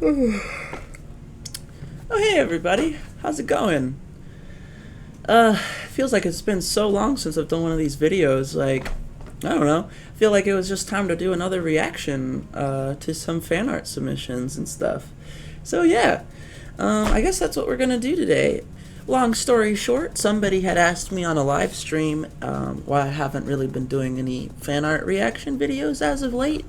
Oh hey everybody, how's it going? Feels like it's been so long since I've done one of these videos, like, I don't know, I feel like it was just time to do another reaction, to some fan art submissions and stuff. So yeah, I guess that's what we're gonna do today. Long story short, somebody had asked me on a live stream why I haven't really been doing any fan art reaction videos as of late,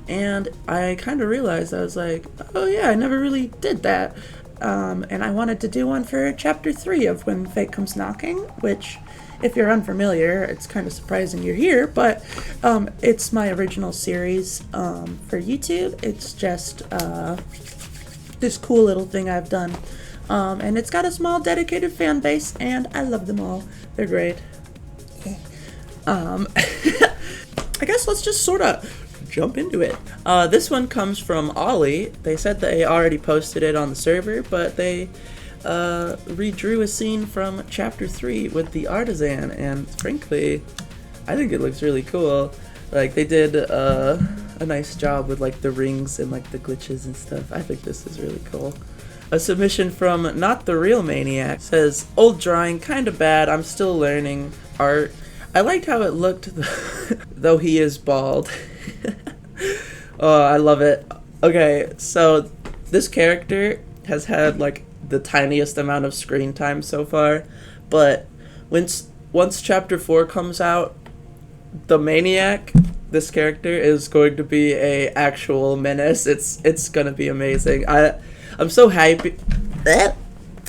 and I kind of realized, I was like, oh yeah, I never really did that. And I wanted to do one for Chapter 3 of When Fate Comes Knocking, which, if you're unfamiliar, it's kind of surprising you're here, but it's my original series for YouTube. It's just this cool little thing I've done. And it's got a small dedicated fan base, and I love them all. They're great. I guess let's just sort of jump into it. This one comes from Ollie. They said they already posted it on the server, but they redrew a scene from Chapter 3 with the artisan, and frankly, I think it looks really cool. Like, they did a nice job with like the rings and like the glitches and stuff. I think this is really cool. A submission from Not the Real Maniac says, old drawing, kinda bad, I'm still learning art. I liked how it looked, though he is bald. Oh, I love it. Okay, so this character has had like the tiniest amount of screen time so far, but once Chapter 4 comes out, the Maniac, this character, is going to be a actual menace. It's gonna be amazing. I'm so happy.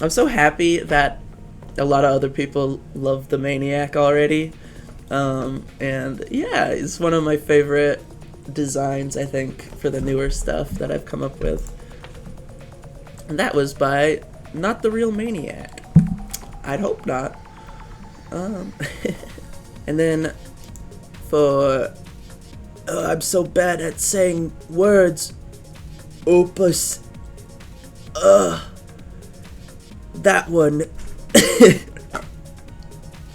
I'm so happy that a lot of other people love the Maniac already. And yeah, it's one of my favorite designs, I think, for the newer stuff that I've come up with. And that was by Not the Real Maniac. I'd hope not. And then for I'm so bad at saying words. Opus. That one.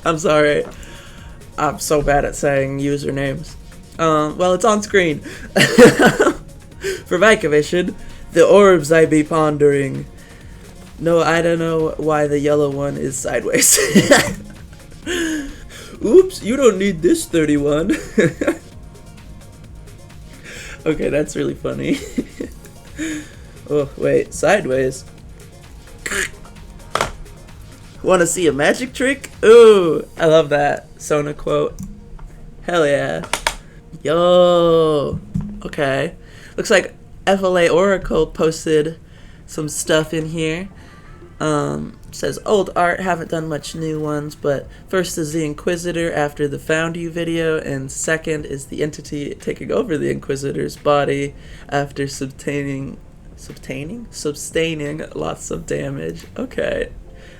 I'm sorry. I'm so bad at saying usernames. Well, it's on screen. For my commission, the orbs I be pondering. No, I don't know why the yellow one is sideways. Oops, you don't need this 31. Okay, that's really funny. Oh, wait, sideways. Want to see a magic trick? Ooh, I love that Sona quote. Hell yeah. Yo. Okay. Looks like FLA Oracle posted some stuff in here. Says, old art, haven't done much new ones, but first is the Inquisitor after the Found You video, and second is the entity taking over the Inquisitor's body after sustaining lots of damage. Okay.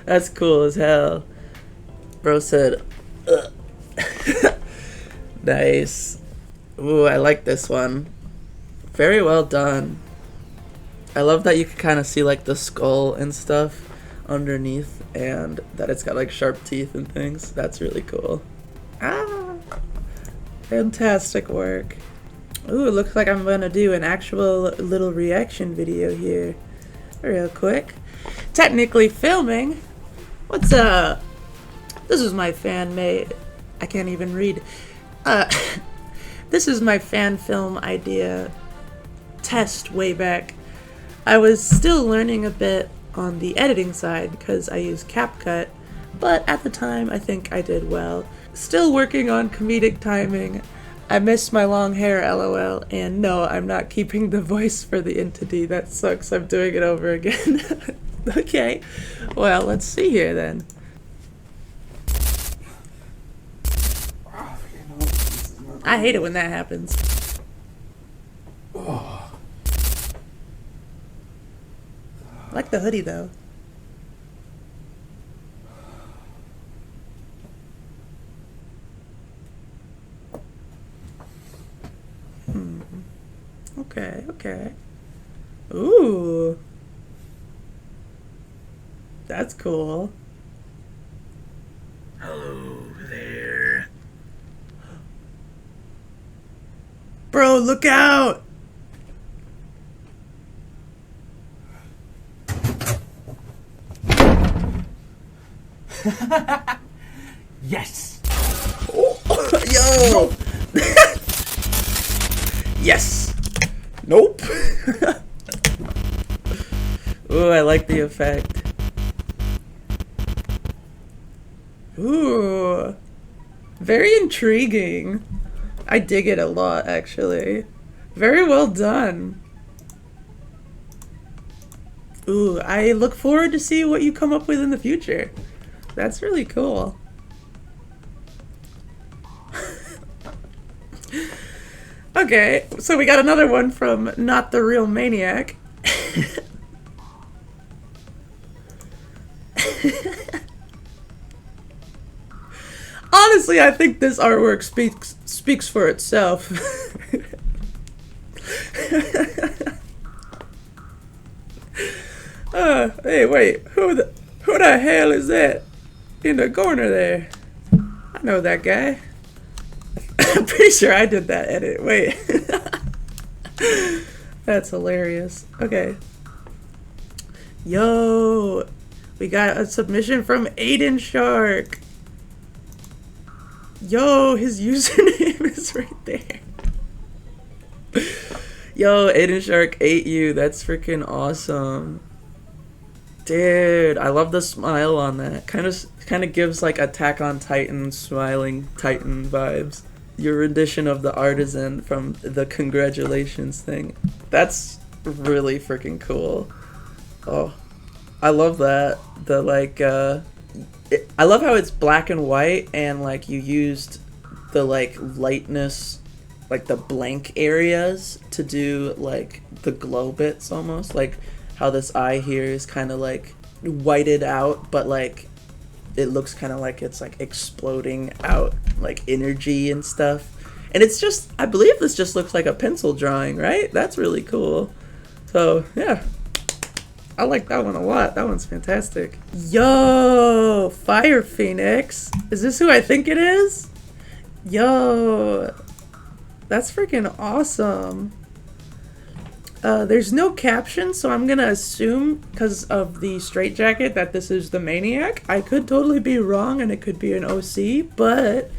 That's cool as hell. Bro said, ugh. Nice. Ooh, I like this one. Very well done. I love that you can kind of see like the skull and stuff underneath, and that it's got like sharp teeth and things. That's really cool. Ah, fantastic work. Ooh, it looks like I'm gonna do an actual little reaction video here real quick. Technically filming. What's up? This is my fan made. I can't even read. This is my fan film idea test way back. I was still learning a bit on the editing side because I use CapCut, but at the time I think I did well. Still working on comedic timing. I miss my long hair, lol, and no, I'm not keeping the voice for the entity. That sucks. I'm doing it over again. Okay, well, let's see here then. I hate it when that happens. I like the hoodie though. Okay, okay. Ooh. That's cool. Hello there. Bro, look out! Yes. Yo. Yes. Nope. Ooh, I like the effect. Ooh. Very intriguing. I dig it a lot, actually. Very well done. Ooh, I look forward to see what you come up with in the future. That's really cool. Okay, so we got another one from Not the Real Maniac. Honestly, I think this artwork speaks for itself. Hey, wait, who the hell is that in the corner there? I know that guy. I'm pretty sure I did that edit. Wait. That's hilarious. Okay. Yo, we got a submission from Aiden Shark. Yo, his username is right there. Yo, Aiden Shark ate you. That's freaking awesome. Dude, I love the smile on that. Kind of gives like Attack on Titan smiling Titan vibes. Your rendition of the artisan from the congratulations thing. That's really freaking cool. Oh, I love that. The like I love how it's black and white and like you used the like lightness, like the blank areas to do like the glow bits almost, like how this eye here is kind of like whited out, but like it looks kind of like it's like exploding out like energy and stuff. And it's just, I believe this just looks like a pencil drawing, right? That's really cool. So yeah, I like that one a lot. That one's fantastic. Yo, Fire Phoenix. Is this who I think it is? Yo, that's freaking awesome. There's no caption, so I'm gonna assume, because of the straitjacket, that this is the Maniac. I could totally be wrong, and it could be an OC, but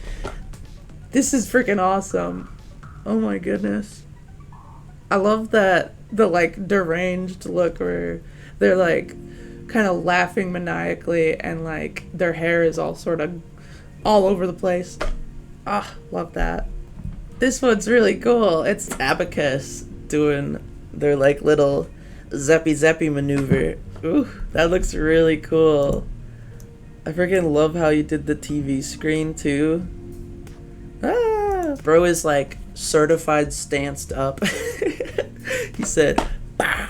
this is freaking awesome. Oh my goodness. I love that, the, like, deranged look where they're, like, kind of laughing maniacally, and, like, their hair is all sort of all over the place. Ah, love that. This one's really cool. It's ABACUS doing their like little zappy maneuver. Ooh, that looks really cool. I freaking love how you did the TV screen too. Ah, bro is like certified stanced up. He said, bah.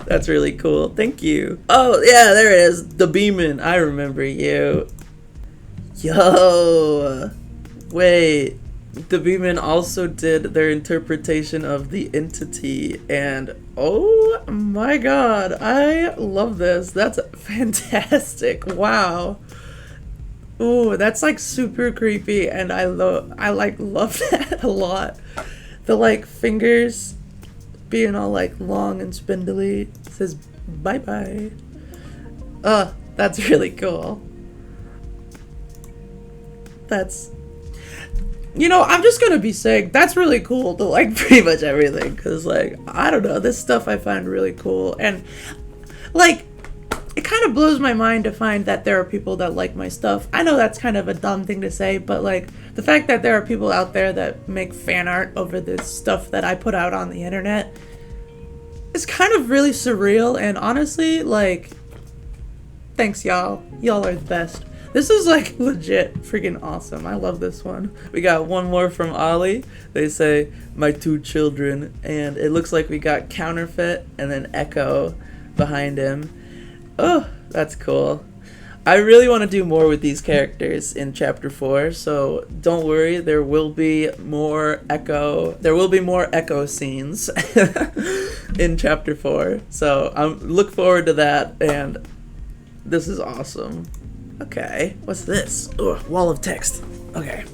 That's really cool. Thank you. Oh yeah, there it is. The Beeman. I remember you. Yo, wait. The Beeman also did their interpretation of the entity, and oh my god, I love this. That's fantastic. Wow. Ooh, that's like super creepy, and I love that a lot. The like fingers being all like long and spindly. It says bye bye. That's really cool. That's, you know, I'm just gonna be saying that's really cool to like pretty much everything, because like I don't know, this stuff I find really cool, and like it kind of blows my mind to find that there are people that like my stuff. I know that's kind of a dumb thing to say, but like the fact that there are people out there that make fan art over this stuff that I put out on the internet is kind of really surreal, and honestly, like, thanks y'all. Y'all are the best. This is like legit freaking awesome. I love this one. We got one more from Ollie. They say, my two children, and it looks like we got Counterfeit and then Echo behind him. Oh, that's cool. I really want to do more with these characters in Chapter 4, so don't worry, there will be more Echo scenes in Chapter 4. So I look forward to that, and this is awesome. Okay, what's this? Ugh, wall of text. Okay.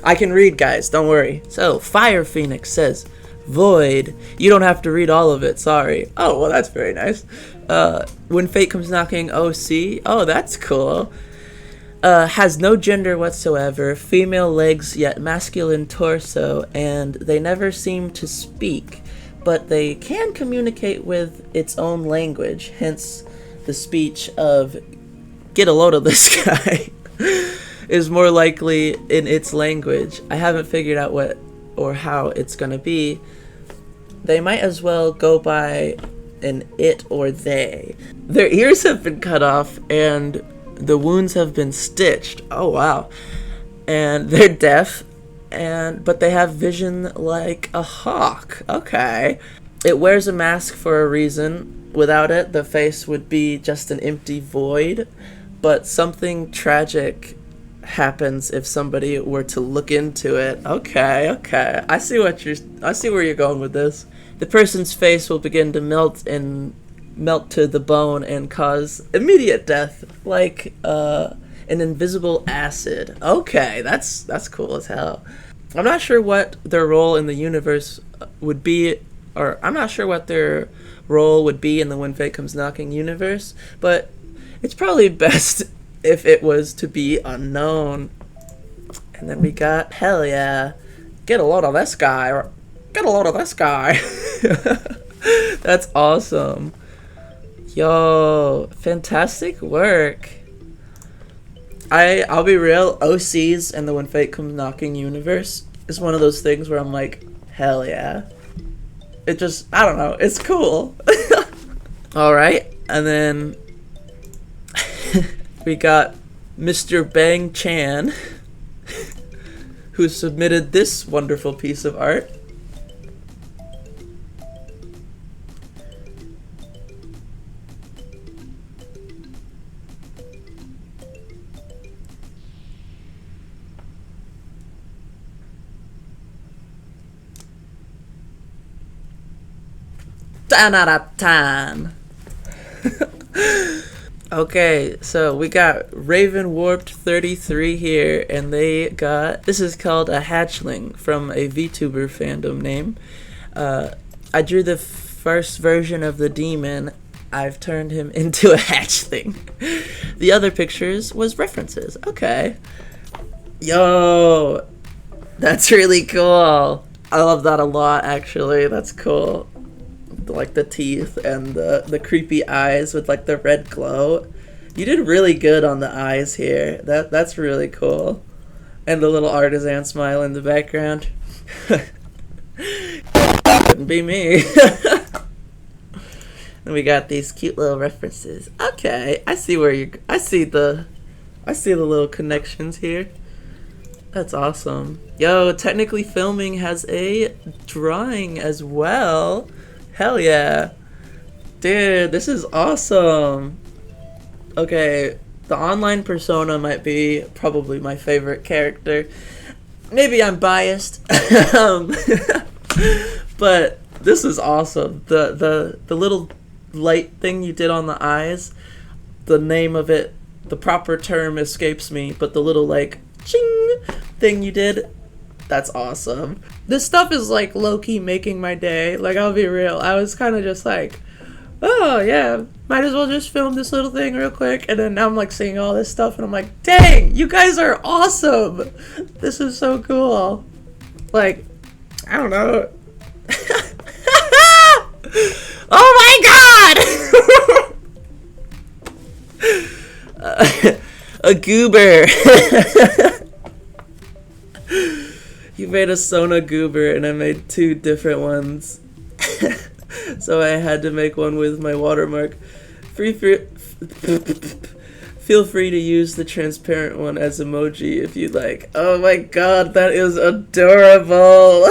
I can read, guys, don't worry. So, Fire Phoenix says, Void. You don't have to read all of it, sorry. Oh, well, that's very nice. When Fate Comes Knocking OC. Oh, that's cool. Has no gender whatsoever, female legs yet masculine torso, and they never seem to speak, but they can communicate with its own language, hence the speech of "get a load of this guy" is more likely in its language. I haven't figured out what or how it's gonna be. They might as well go by an it or they. Their ears have been cut off and the wounds have been stitched. Oh wow. And they're deaf, but they have vision like a hawk. Okay. It wears a mask for a reason. Without it, the face would be just an empty void. But something tragic happens if somebody were to look into it. Okay. I see where you're going with this. The person's face will begin to melt to the bone and cause immediate death, like an invisible acid. Okay, that's cool as hell. I'm not sure what their role in the universe would be, or I'm not sure what their role would be in the When Fate Comes Knocking universe, but it's probably best if it was to be unknown. And then we got, hell yeah, get a load of this guy, or get a load of this guy. That's awesome. Yo, fantastic work. I'll be real, OCs and the When Fate Comes Knocking universe is one of those things where I'm like, hell yeah. It just, I don't know, it's cool. Alright, and then we got Mr. Bang Chan, who submitted this wonderful piece of art. Tan. Okay, so we got Raven Warped 33 here, and they got, this is called a hatchling from a VTuber fandom name. I drew the first version of the demon. I've turned him into a hatchling. The other pictures was references. Okay. Yo, that's really cool. I love that a lot, actually. That's cool. Like the teeth and the creepy eyes with like the red glow. You did really good on the eyes here. That's really cool. And the little artisan smile in the background. Couldn't be me. And we got these cute little references. Okay, I see the little connections here. That's awesome. Yo, technically filming has a drawing as well. Hell yeah. Dude, this is awesome. Okay, the online persona might be probably my favorite character. Maybe I'm biased. But this is awesome. The little light thing you did on the eyes, the name of it, the proper term escapes me, but the little like ching thing you did, that's awesome. This stuff is like low-key making my day. Like, I'll be real, I was kind of just like, oh yeah, might as well just film this little thing real quick, and then now I'm like seeing all this stuff and I'm like, dang, you guys are awesome. This is so cool. Like, I don't know. Oh my god. A goober. You made a Sona goober and I made two different ones. So I had to make one with my watermark. Feel free to use the transparent one as emoji if you'd like. Oh my god, that is adorable.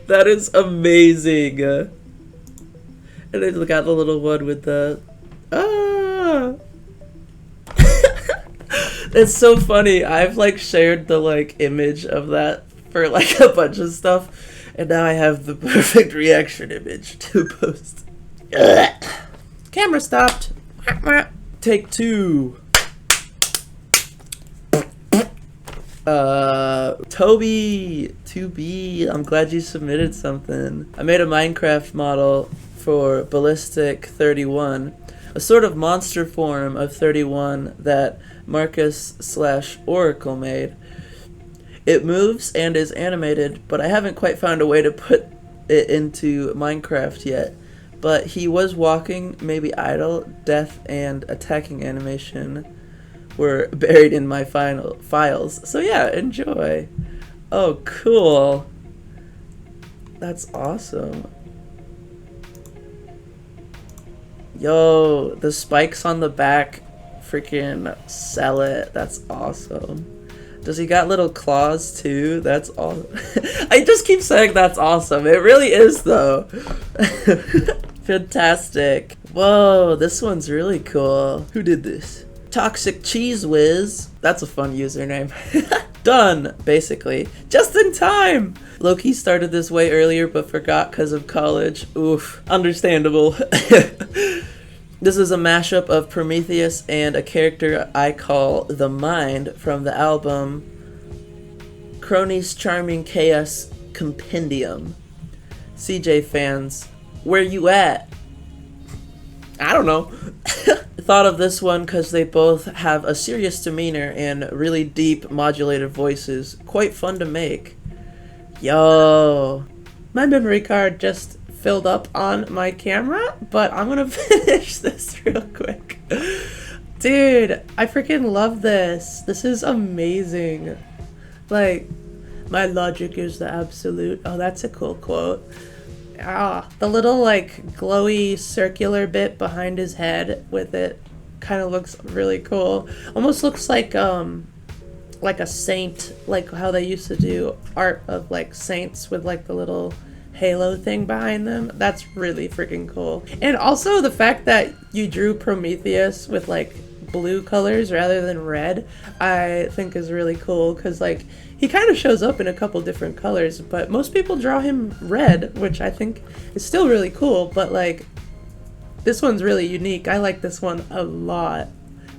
That is amazing. And then got the little one with the It's so funny. I've like shared the like image of that for like a bunch of stuff, and now I have the perfect reaction image to post. Camera stopped. Take two. Toby 2B, I'm glad you submitted something. I made a Minecraft model for Ballistic 31, a sort of monster form of 31 that Marcus/Oracle made. It moves and is animated, but I haven't quite found a way to put it into Minecraft yet. But he was walking, maybe idle, death, and attacking animation were buried in my files. So yeah, enjoy. Oh, cool. That's awesome. Yo, the spikes on the back, freaking sell it. That's awesome. Does he got little claws too? That's awesome. I just keep saying that's awesome. It really is though. Fantastic. Whoa, this one's really cool. Who did this? Toxic Cheese Whiz. That's a fun username. Done, basically. Just in time! Loki started this way earlier but forgot because of college. Oof. Understandable. This is a mashup of Prometheus and a character I call The Mind from the album Crony's Charming Chaos Compendium. CJ fans, where you at? I don't know. Thought of this one because they both have a serious demeanor and really deep modulated voices. Quite fun to make. Yo. My memory card just filled up on my camera, but I'm gonna finish this real quick. Dude, I freaking love this. This is amazing. Like, my logic is the absolute. Oh, that's a cool quote. Ah, the little like glowy circular bit behind his head with it kind of looks really cool. Almost looks like a saint, like how they used to do art of like saints with like the little halo thing behind them. That's really freaking cool. And also the fact that you drew Prometheus with like blue colors rather than red, I think is really cool because like he kind of shows up in a couple different colors, but most people draw him red, which I think is still really cool, but like this one's really unique. I like this one a lot.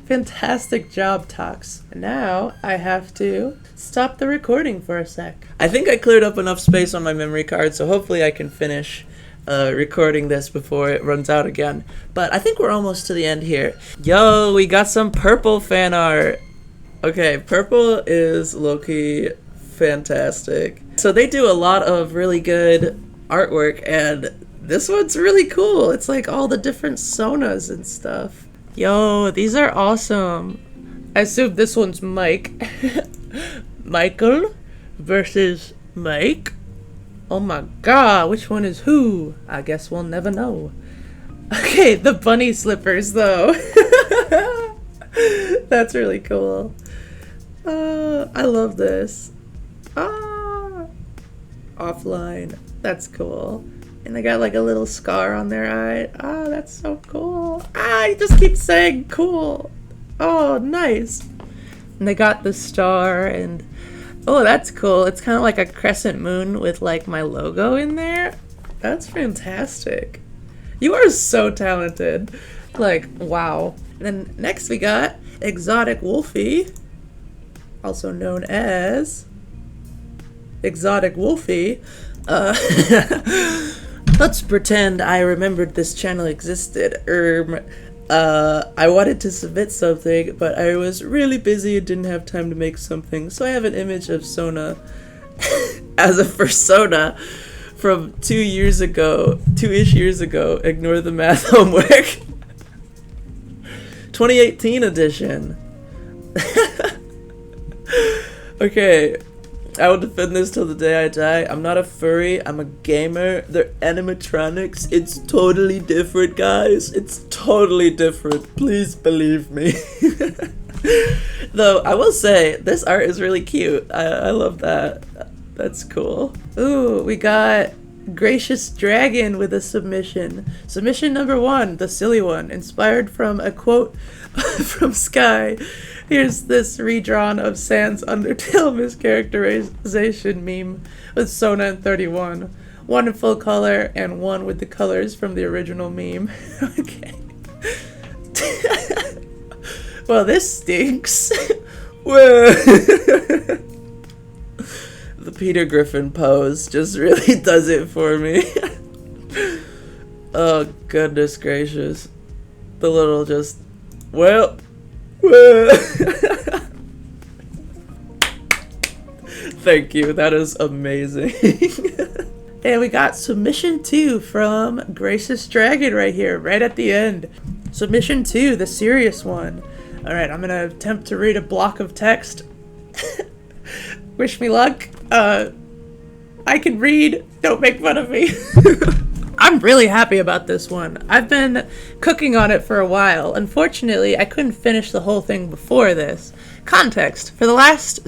Fantastic job, Tox. And now I have to stop the recording for a sec. I think I cleared up enough space on my memory card, so hopefully I can finish recording this before it runs out again. But I think we're almost to the end here. Yo, we got some purple fan art. Okay, purple is low-key fantastic. So they do a lot of really good artwork, and this one's really cool. It's like all the different Sonas and stuff. Yo, these are awesome. I assume this one's Mike. Michael versus Mike. Oh my god, which one is who? I guess we'll never know. Okay, the bunny slippers though. That's really cool. I love this. Offline. That's cool. And they got like a little scar on their eye. Oh, that's so cool. I just keep saying cool. Oh, nice. And they got the star and oh, that's cool. It's kind of like a crescent moon with like my logo in there. That's fantastic. You are so talented. Like, wow. And then next we got Exotic Wolfie, also known as Exotic Wolfie. Let's pretend I remembered this channel existed. I wanted to submit something, but I was really busy and didn't have time to make something, so I have an image of Sona as a persona from 2-ish years ago. Ignore the math homework. 2018 edition. Okay, I will defend this till the day I die. I'm not a furry, I'm a gamer. They're animatronics. It's totally different, guys. It's totally different. Please believe me. Though, I will say, this art is really cute. I love that. That's cool. Ooh, we got Gracious Dragon with a submission. Submission number 1, the silly one, inspired from a quote from Sky. Here's this redrawn of Sans Undertale mischaracterization meme with Sona and 31. One in full color and one with the colors from the original meme. Okay. Well, this stinks. Whoa. The Peter Griffin pose just really does it for me. Oh, goodness gracious. The little just, well. Thank you, that is amazing. And we got submission 2 from Gracious Dragon right here, right at the end. Submission 2, the serious one. Alright, I'm gonna attempt to read a block of text. Wish me luck. I can read, don't make fun of me. I'm really happy about this one. I've been cooking on it for a while. Unfortunately, I couldn't finish the whole thing before this. Context. For the last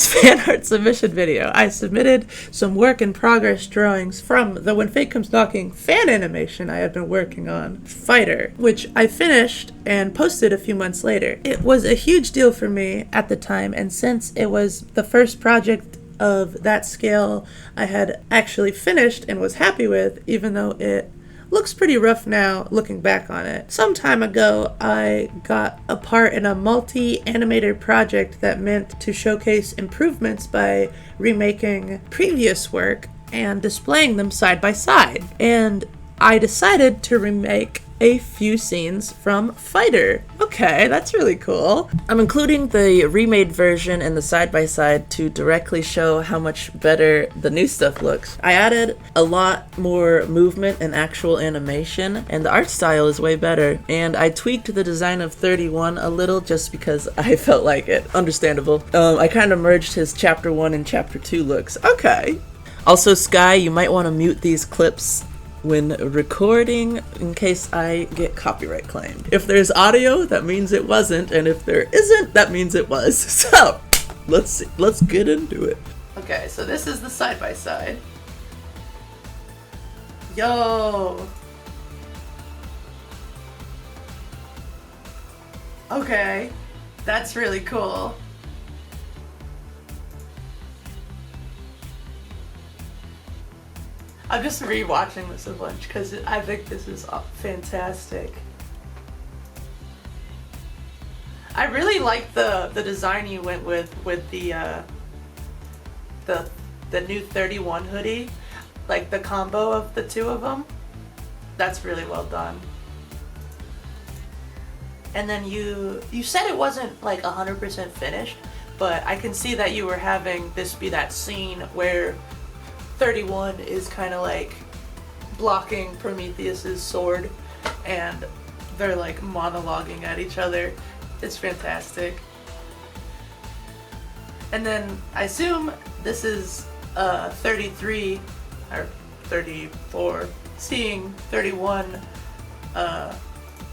fan art submission video, I submitted some work in progress drawings from the When Fate Comes Knocking fan animation I had been working on, Fighter, which I finished and posted a few months later. It was a huge deal for me at the time, and since it was the first project of that scale I had actually finished and was happy with, even though it looks pretty rough now looking back on it. Some time ago, I got a part in a multi-animated project that meant to showcase improvements by remaking previous work and displaying them side by side. And I decided to remake a few scenes from Fighter. Okay, that's really cool. I'm including the remade version and the side-by-side to directly show how much better the new stuff looks. I added a lot more movement and actual animation, and the art style is way better. And I tweaked the design of 31 a little just because I felt like it. Understandable. I kind of merged his Chapter 1 and Chapter 2 looks. Okay. Also, Sky, you might want to mute these clips when recording in case I get copyright claimed. If there's audio, that means it wasn't, and if there isn't, that means it was. So, let's get into it. Okay, so this is the side-by-side. Yo! Okay, that's really cool. I'm just rewatching this a bunch because I think this is fantastic. I really like the design you went with the new 31 hoodie, like the combo of the two of them. That's really well done. And then you said it wasn't like 100% finished, but I can see that you were having this be that scene where 31 is kind of like blocking Prometheus's sword and they're like monologuing at each other. It's fantastic. And then I assume this is 33 or 34 seeing 31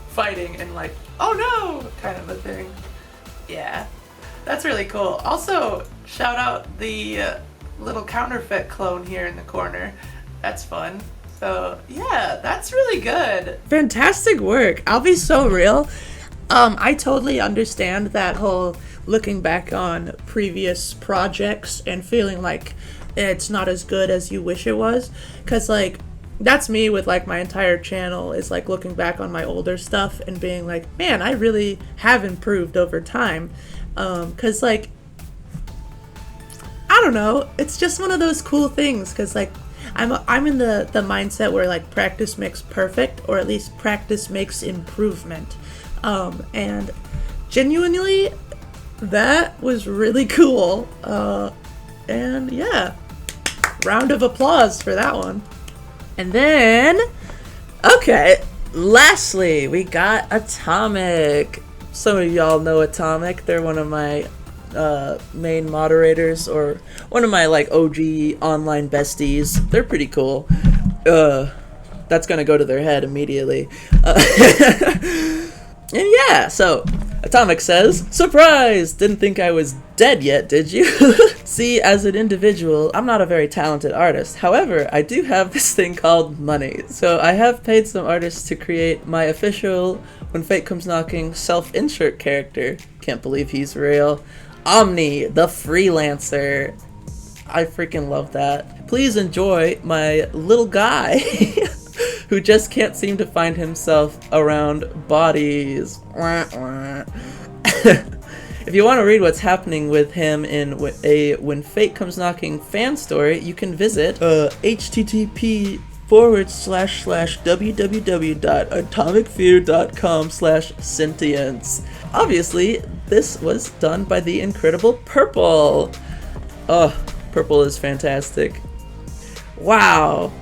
fighting and like, oh no, kind of a thing. Yeah, that's really cool. Also, shout out the little counterfeit clone here in the corner. That's fun. So yeah, that's really good. Fantastic work. I'll be so real. I totally understand that whole looking back on previous projects and feeling like it's not as good as you wish it was. Cause like, that's me with like my entire channel is like looking back on my older stuff and being like, man, I really have improved over time. Cause like, I don't know, it's just one of those cool things because like I'm in the mindset where like practice makes perfect, or at least practice makes improvement, and genuinely that was really cool, and yeah, round of applause for that one. And then okay, lastly we got Atomic. Some of y'all know Atomic. They're one of my main moderators, or one of my like OG online besties. They're pretty cool. That's gonna go to their head immediately. And yeah, so Atomic says, surprise! Didn't think I was dead yet, did you? See, as an individual, I'm not a very talented artist. However, I do have this thing called money. So I have paid some artists to create my official When Fate Comes Knocking self-insert character. Can't believe he's real. Omni, the freelancer. I freaking love that. Please enjoy my little guy who just can't seem to find himself around bodies. If you want to read what's happening with him in a When Fate Comes Knocking fan story, you can visit http://www.atomicfear.com/sentience. Obviously, this was done by the incredible Purple. Oh, Purple is fantastic. Wow.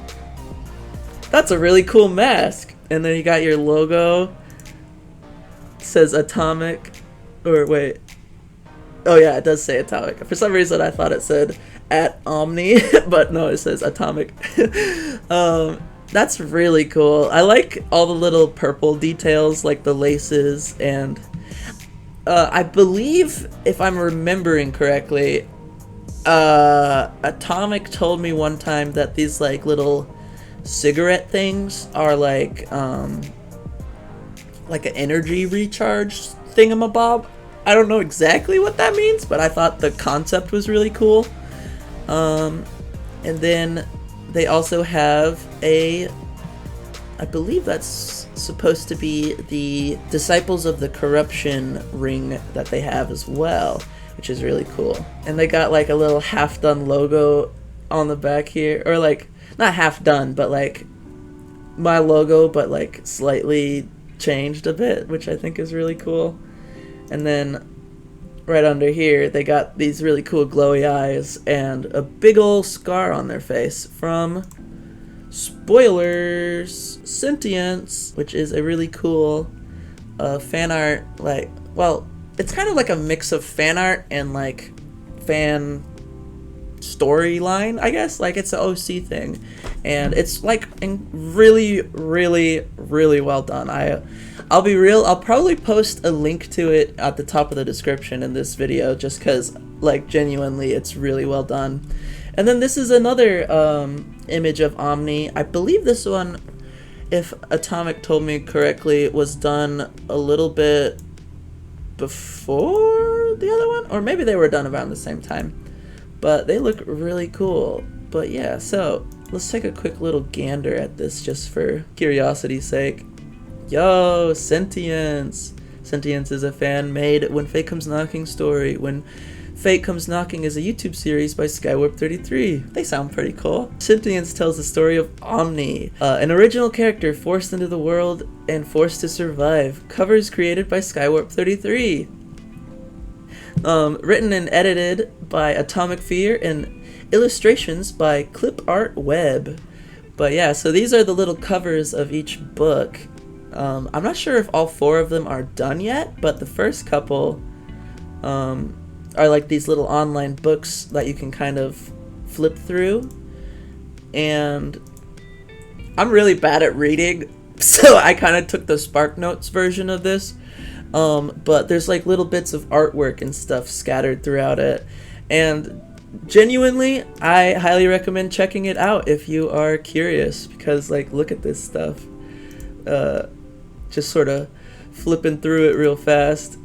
That's a really cool mask. And then you got your logo. It says Atomic. Or wait. Oh yeah, it does say Atomic. For some reason I thought it said at Omni, but no, it says Atomic. That's really cool. I like all the little purple details, like the laces, and I believe, if I'm remembering correctly, Atomic told me one time that these like little cigarette things are like an energy recharge thingamabob. I don't know exactly what that means, but I thought the concept was really cool. And then they also have I believe that's supposed to be the Disciples of the Corruption ring that they have as well, which is really cool. And they got like a little half done logo on the back here, or like not half done, but like my logo, but like slightly changed a bit, which I think is really cool. And then right under here, they got these really cool glowy eyes and a big ol' scar on their face from, spoilers, Sentience, which is a really cool fan art. Like, well, it's kind of like a mix of fan art and like fan storyline, I guess. Like, it's an OC thing, and it's like really, really, really well done. I'll be real, I'll probably post a link to it at the top of the description in this video, just because, like, genuinely it's really well done. And then this is another image of Omni. I believe this one, if Atomic told me correctly, was done a little bit before the other one, or maybe they were done around the same time. But they look really cool. But yeah, so let's take a quick little gander at this just for curiosity's sake. Yo, Sentience! Sentience is a fan-made When Fate Comes Knocking story. When Fate Comes Knocking is a YouTube series by Skywarp33. They sound pretty cool. Sentience tells the story of Omni, an original character forced into the world and forced to survive. Covers created by Skywarp33. Written and edited by Atomic Fear, and illustrations by Clip Art Web. But yeah, so these are the little covers of each book. I'm not sure if all 4 of them are done yet, but the first couple are like these little online books that you can kind of flip through. And I'm really bad at reading, so I kind of took the SparkNotes version of this. But there's like little bits of artwork and stuff scattered throughout it. And genuinely, I highly recommend checking it out if you are curious, because like, look at this stuff. Just sort of flipping through it real fast.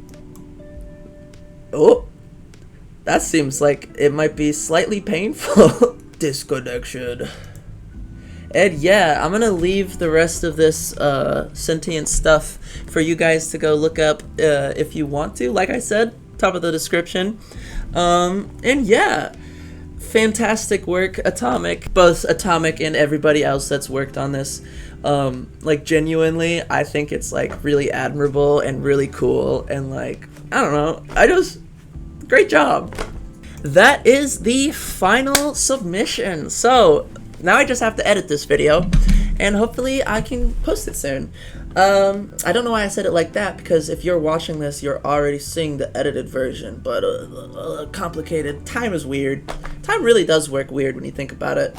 Oh, that seems like it might be slightly painful. Disconnection. And yeah, I'm gonna leave the rest of this sentient stuff for you guys to go look up if you want to. Like I said, top of the description. And yeah, fantastic work, Atomic. Both Atomic and everybody else that's worked on this. Like, genuinely, I think it's like really admirable and really cool, and like, I don't know, great job. That is the final submission. So now I just have to edit this video, and hopefully I can post it soon. I don't know why I said it like that, because if you're watching this, you're already seeing the edited version, but complicated. Time is weird. Time really does work weird when you think about it.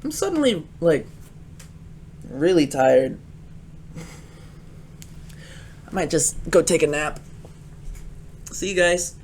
I'm suddenly, like, really tired. I might just go take a nap. See you guys.